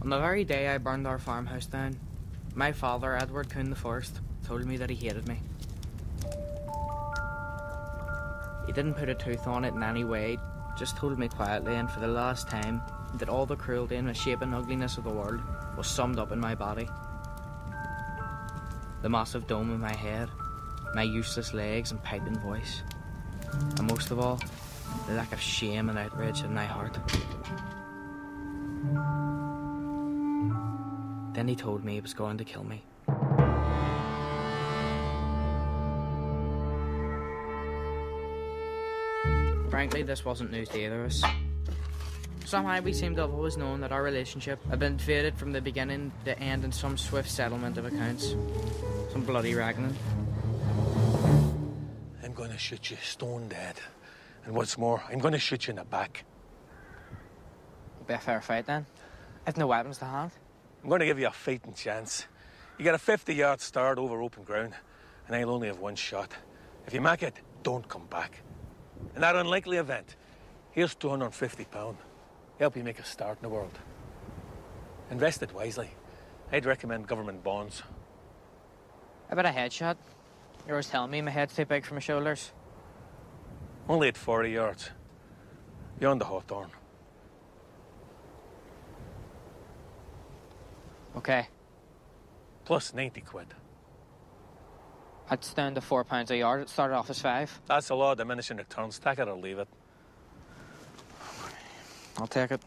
On the very day I burned our farmhouse down, my father, Edward Coon I, told me that he hated me. He didn't put a tooth on it in any way, just told me quietly and for the last time that all the cruelty and misshapen ugliness of the world was summed up in my body. The massive dome in my head, my useless legs and piping voice, and most of all, the lack of shame and outrage in my heart. Then he told me he was going to kill me. Frankly, this wasn't news to either of us. Somehow we seemed to have always known that our relationship had been fated from the beginning to end in some swift settlement of accounts. Some bloody reckoning. I'm going to shoot you stone dead. And what's more, I'm going to shoot you in the back. It'll be a fair fight then. I've no weapons to hand. I'm going to give you a fighting chance. You get a 50-yard start over open ground, and I'll only have one shot. If you make it, don't come back. In that unlikely event, here's £250. Help you make a start in the world. Invest it wisely. I'd recommend government bonds. How about a headshot? You're always telling me my head's too big for my shoulders. Only at 40 yards. Beyond the Hawthorn. Okay. Plus 90 quid. That's down to £4 a yard. It started off as 5. That's a law of diminishing returns. Take it or leave it. I'll take it.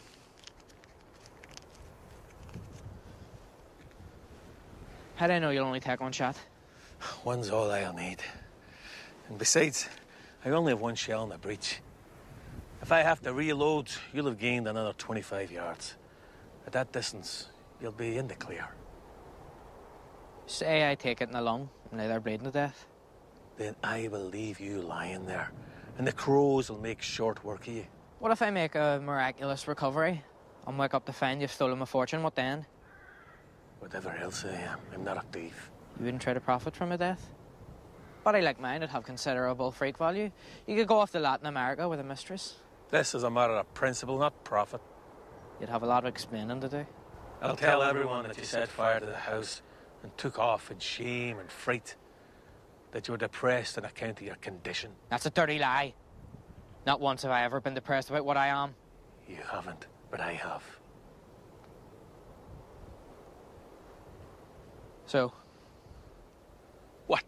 How do I know you'll only take one shot? One's all I'll need. And besides, I only have one shell in the breech. If I have to reload, you'll have gained another 25 yards. At that distance, you'll be in the clear. Say I take it in the lung and lay there bleeding to death. Then I will leave you lying there, and the crows will make short work of you. What if I make a miraculous recovery and wake up to find you've stolen my fortune? What then? Whatever else I am, I'm not a thief. You wouldn't try to profit from my death? Body like mine would have considerable freak value. You could go off to Latin America with a mistress. This is a matter of principle, not profit. You'd have a lot of explaining to do. I'll tell everyone that you set fire to the house and took off in shame and fright, that you were depressed on account of your condition. That's a dirty lie. Not once have I ever been depressed about what I am. You haven't, but I have. So? What?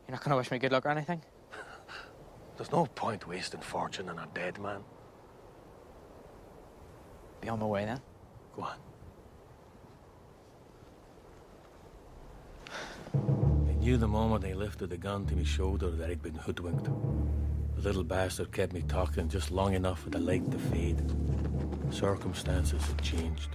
You're not going to wish me good luck or anything? There's no point wasting fortune on a dead man. Be on my way then. Go on. I knew the moment I lifted the gun to my shoulder that I'd been hoodwinked. The little bastard kept me talking just long enough for the light to fade. Circumstances had changed.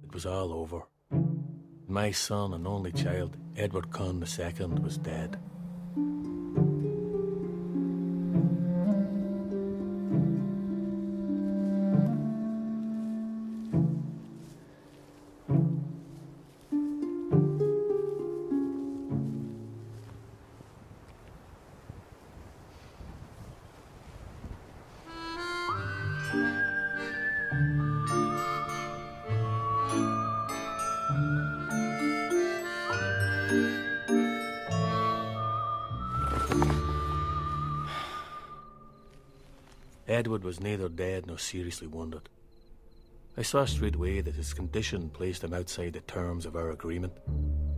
It was all over. My son and only child, Edward Coon II, was dead. Edward was neither dead nor seriously wounded. I saw straightway that his condition placed him outside the terms of our agreement.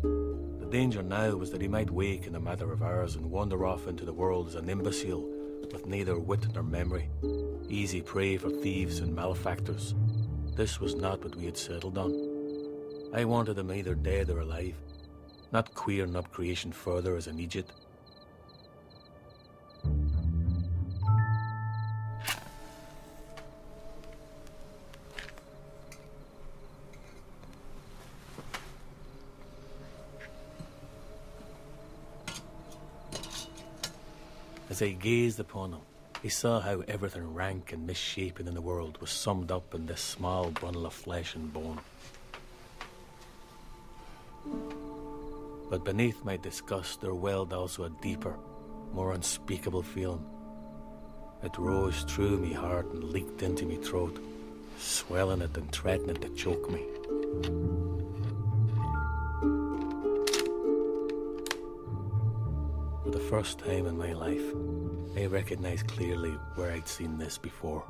The danger now was that he might wake in a matter of hours and wander off into the world as an imbecile with neither wit nor memory, easy prey for thieves and malefactors. This was not what we had settled on. I wanted him either dead or alive, not queering up creation further as an idiot. As I gazed upon him, I saw how everything rank and misshapen in the world was summed up in this small bundle of flesh and bone. But beneath my disgust there welled also a deeper, more unspeakable feeling. It rose through me heart and leaked into me throat, swelling it and threatening to choke me. For the first time in my life, I recognized clearly where I'd seen this before.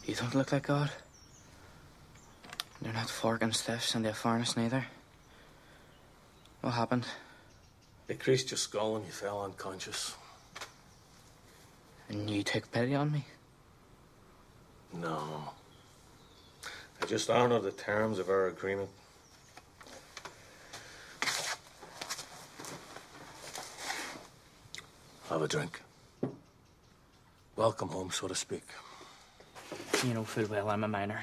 You don't look like God. You're not forking stiffs into a furnace neither. What happened? They creased your skull and you fell unconscious. And you took pity on me? No. I just honoured the terms of our agreement. Have a drink. Welcome home, so to speak. You know full well I'm a minor.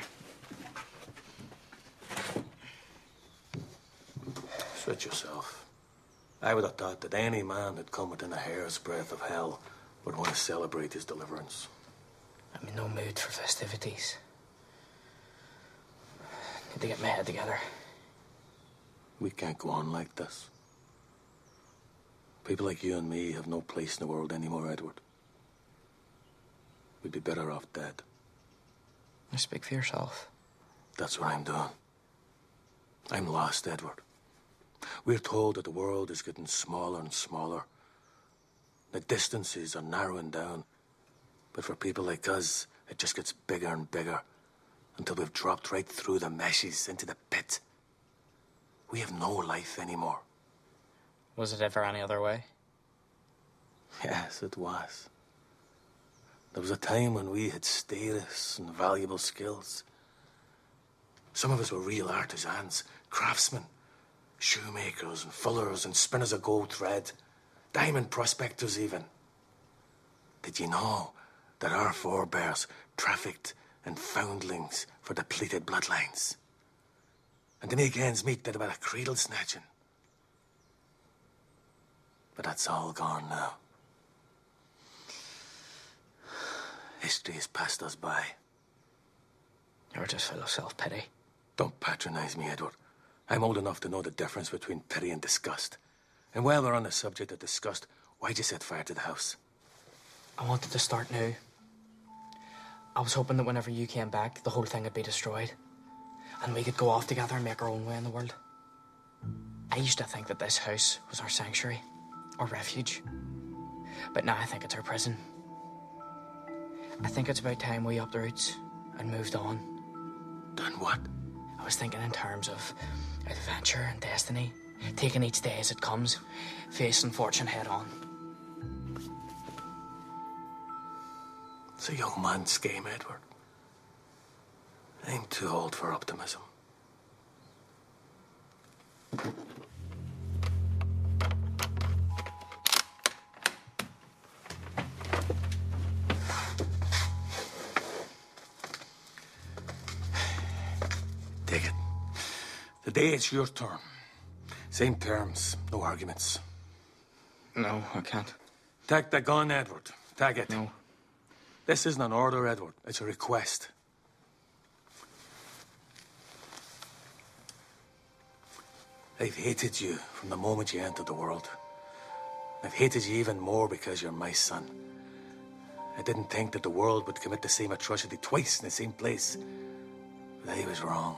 Switch yourself. I would have thought that any man who'd come within a hair's breadth of hell would want to celebrate his deliverance. I'm in no mood for festivities. Need to get my head together. We can't go on like this. People like you and me have no place in the world anymore, Edward. We'd be better off dead. You speak for yourself. That's what I'm doing. I'm lost, Edward. We're told that the world is getting smaller and smaller. The distances are narrowing down. But for people like us, it just gets bigger and bigger until we've dropped right through the meshes into the pit. We have no life anymore. Was it ever any other way? Yes, it was. There was a time when we had status and valuable skills. Some of us were real artisans, craftsmen, shoemakers and fullers and spinners of gold thread, diamond prospectors even. Did you know that our forebears trafficked in foundlings for depleted bloodlines? And to make ends meet did a bit of cradle snatching. But that's all gone now. History has passed us by. You're just full of self-pity. Don't patronize me, Edward. I'm old enough to know the difference between pity and disgust. And while we're on the subject of disgust, why'd you set fire to the house? I wanted to start new. I was hoping that whenever you came back, the whole thing would be destroyed. And we could go off together and make our own way in the world. I used to think that this house was our sanctuary, our refuge. But now I think it's our prison. I think it's about time we upped the roots and moved on. Done what? I was thinking in terms of adventure and destiny, taking each day as it comes, facing fortune head on. It's a young man's game, Edward. I'm too old for optimism. Take it. Today it's your turn. Same terms, no arguments. No, I can't. Take the gun, Edward. Take it. No. This isn't an order, Edward. It's a request. I've hated you from the moment you entered the world. I've hated you even more because you're my son. I didn't think that the world would commit the same atrocity twice in the same place. But I was wrong.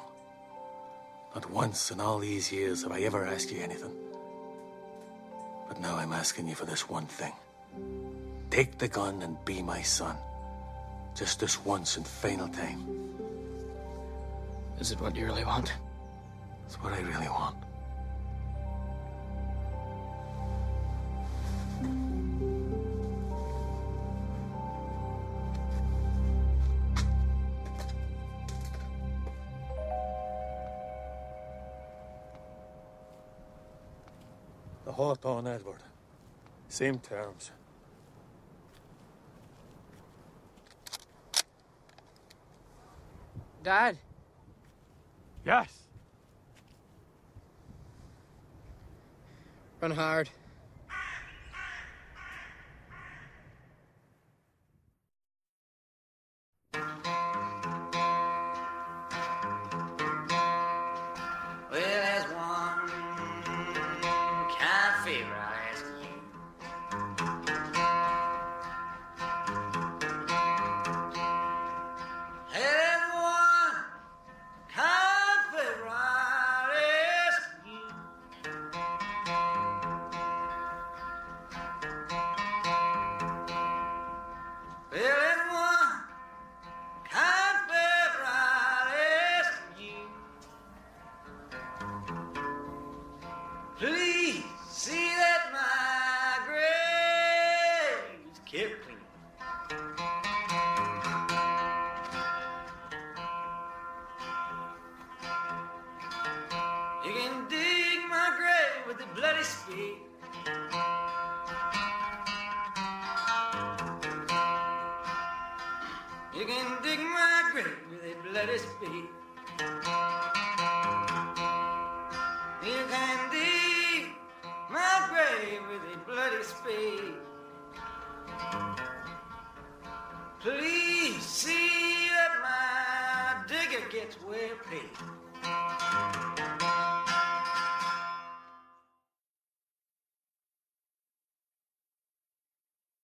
Not once in all these years have I ever asked you anything. But now I'm asking you for this one thing. Take the gun and be my son. Just this once and final time. Is it what you really want? It's what I really want. The halt on, Edward. Same terms. Dad! Yes. working hard. Well, there's one kind of favor I ask you. There's one kind of favor I ask you. Well, there's one kind of favor I ask you. Please see that my grave is kept clean. You can dig my grave with a bloody spade. You can dig my grave with a bloody spade. You can dig my grave with a bloody spade. Please see that my digger gets well paid.